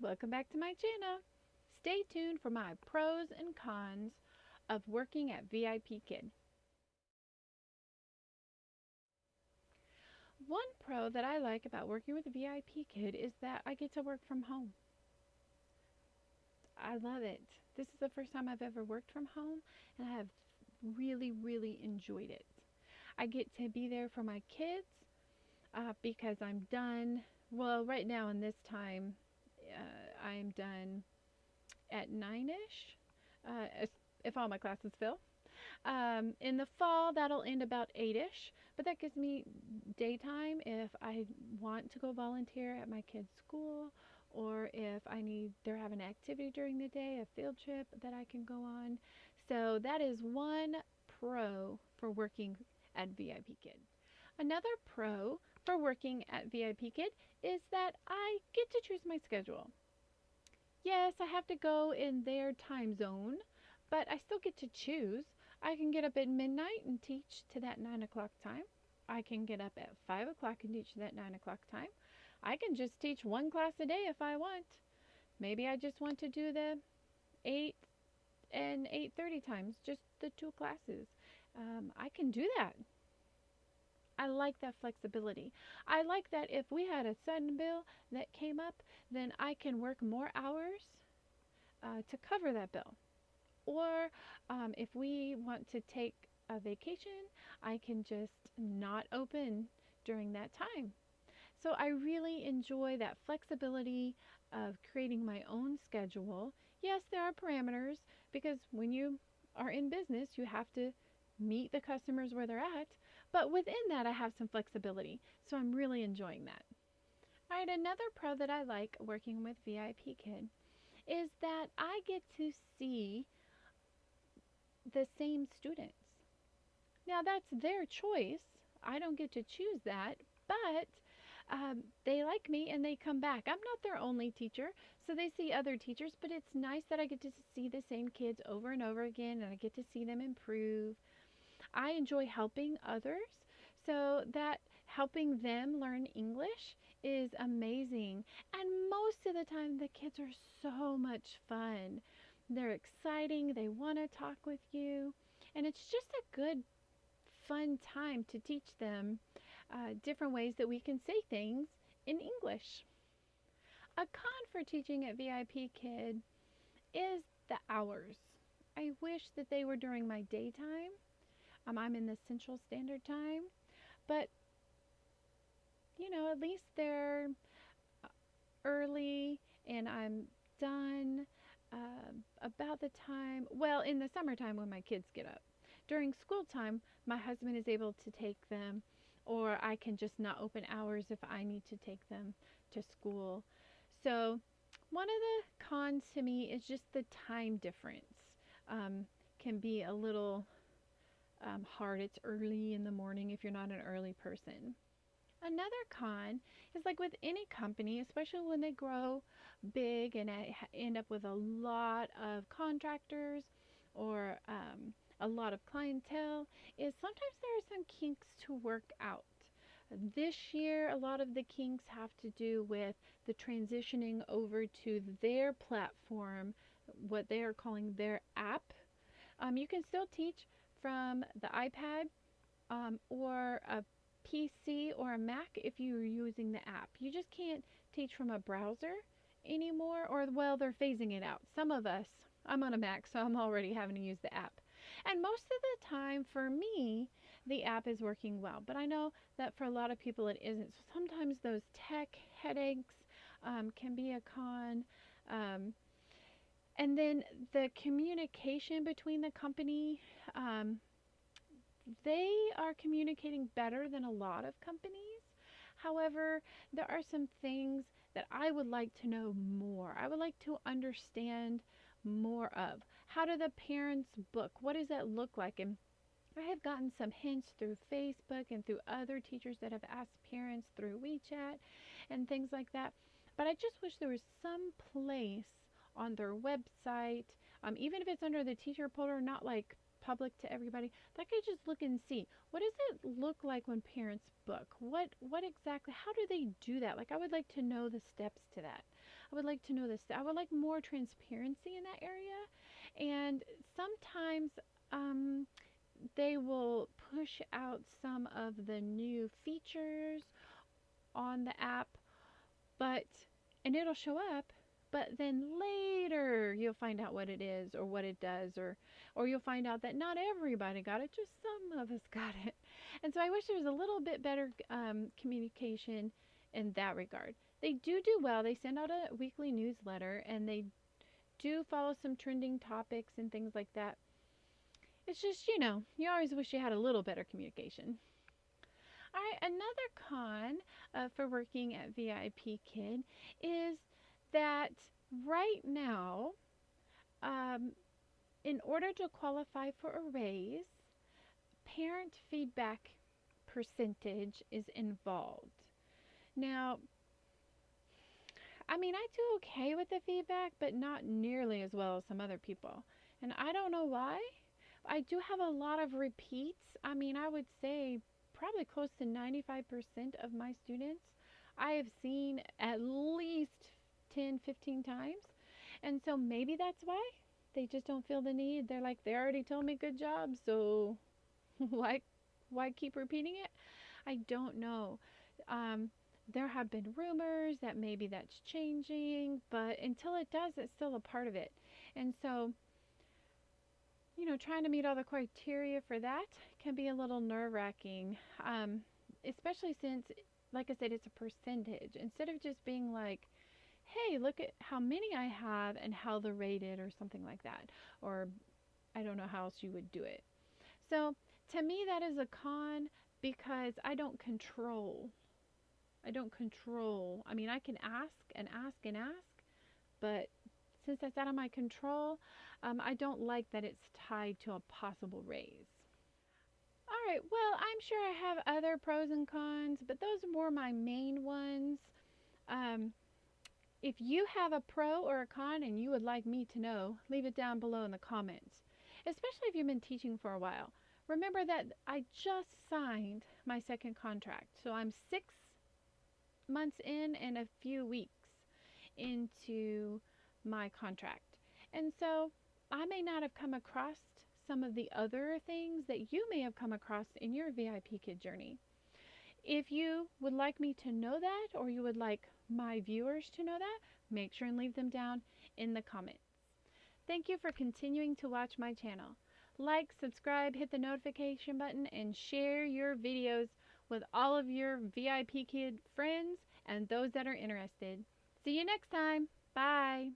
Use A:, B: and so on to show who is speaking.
A: Welcome back to my channel. Stay tuned for my pros and cons of working at VIPKid. One pro that I like about working with VIPKid is that I get to work from home. I love it. This is the first time I've ever worked from home, and I have really enjoyed it. I get to be there for my kids because I'm done. Well, right now in this time, I am done at 9ish, if all my classes fill. In the fall, that'll end about 8ish, but that gives me daytime if I want to go volunteer at my kids' school, or if they're having an activity during the day, a field trip that I can go on. So that is one pro for working at VIPKid. Another pro for working at VIPKid is that I get to choose my schedule. Yes, I have to go in their time zone, but I still get to choose. I can get up at midnight and teach to that 9 o'clock time. I can get up at 5 o'clock and teach to that 9 o'clock time. I can just teach one class a day if I want. Maybe I just want to do the 8 and 8:30 times, just the two classes. I can do that. I like that flexibility. I like that if we had a sudden bill that came up, then I can work more hours to cover that bill. Or if we want to take a vacation, I can just not open during that time. So I really enjoy that flexibility of creating my own schedule. Yes, there are parameters because when you are in business, you have to meet the customers where they're at. But within that, I have some flexibility. So I'm really enjoying that. All right, another pro that I like working with VIPKid is that I get to see the same students. Now, that's their choice. I don't get to choose that, but they like me and they come back. I'm not their only teacher, so they see other teachers, but it's nice that I get to see the same kids over and over again, and I get to see them improve. I enjoy helping others, so that helping them learn English is amazing. And most of the time, the kids are so much fun. They're exciting, they want to talk with you, and it's just a good, fun time to teach them different ways that we can say things in English. A con for teaching at VIPKid is the hours. I wish that they were during my daytime. I'm in the Central Standard Time, but at least they're early and I'm done about the time, well, in the summertime when my kids get up. During school time, my husband is able to take them, or I can just not open hours if I need to take them to school. So one of the cons to me is just the time difference. Can be a little hard. It's early in the morning if you're not an early person. Another con is like with any company, especially when they grow big and end up with a lot of contractors or a lot of clientele, is sometimes there are some kinks to work out. This year, a lot of the kinks have to do with the transitioning over to their platform, what they are calling their app. You can still teach from the iPad or a PC or a Mac if you're using the app. You just can't teach from a browser anymore, or well, they're phasing it out. Some of us, I'm on a Mac, so I'm already having to use the app. And most of the time for me, the app is working well, but I know that for a lot of people it isn't. So sometimes those tech headaches can be a con. And then the communication between the company, they are communicating better than a lot of companies. However, there are some things that I would like to know more. I would like to understand more of. How do the parents book? What does that look like? And I have gotten some hints through Facebook and through other teachers that have asked parents through WeChat and things like that. But I just wish there was some place on their website, even if it's under the teacher portal, not like public to everybody, that I could just look and see, what does it look like when parents book? What exactly, how do they do that? Like, I would like to know the steps to that. I would like to know this. I would like more transparency in that area. And sometimes um, they will push out some of the new features on the app, but and it'll show up, but then later you'll find out what it is or what it does, or you'll find out that not everybody got it, just some of us got it. And so I wish there was a little bit better communication in that regard. They do well. They send out a weekly newsletter, and they do follow some trending topics and things like that. It's just, you always wish you had a little better communication. All right, another con for working at VIPKid is that right now, um, in order to qualify for a raise, parent feedback percentage is involved. Now, I mean, I do okay with the feedback, but not nearly as well as some other people. And I don't know why. I do have a lot of repeats. I mean, I would say probably close to 95% of my students I have seen at least 10, 15 times. And so maybe that's why they just don't feel the need. They're like, they already told me good job, so why keep repeating it? I don't know. There have been rumors that maybe that's changing, but until it does, it's still a part of it. And so, trying to meet all the criteria for that can be a little nerve-wracking, especially since, like I said, it's a percentage. Instead of just being like, hey, look at how many I have and how they're rated or something like that. Or I don't know how else you would do it. So to me, that is a con because I don't control. I mean, I can ask and ask and ask, but since that's out of my control, I don't like that it's tied to a possible raise. All right, well, I'm sure I have other pros and cons, but those are more my main ones. Um, if you have a pro or a con and you would like me to know, leave it down below in the comments, especially if you've been teaching for a while. Remember that I just signed my second contract, so I'm 6 months in and a few weeks into my contract. And so I may not have come across some of the other things that you may have come across in your VIPKid journey. If you would like me to know that, or you would like my viewers to know that, make sure and leave them down in the comments. Thank you for continuing to watch my channel. Like, subscribe, hit the notification button, and share your videos with all of your VIPKid friends and those that are interested. See you next time. Bye.